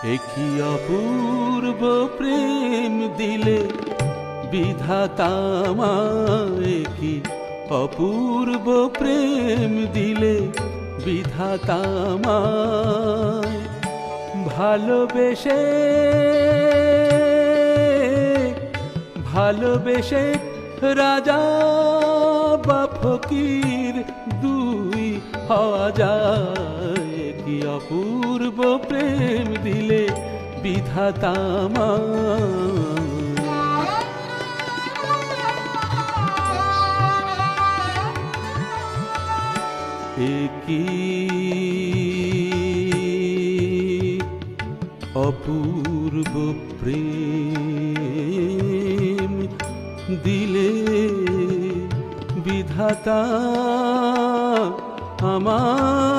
একই অপূর্ব প্রেম দিলে বিধাতা আমায়, কি অপূর্ব প্রেম দিলে বিধাতা আমায়। ভালোবেসে ভালোবেসে রাজা বা ফকির দুই হওয়া যায়, কি অপূর্ব প্রেম দিলে বিধাতা আমায়। একই অপূর্ব প্রেম দিলে বিধাতা আমায়।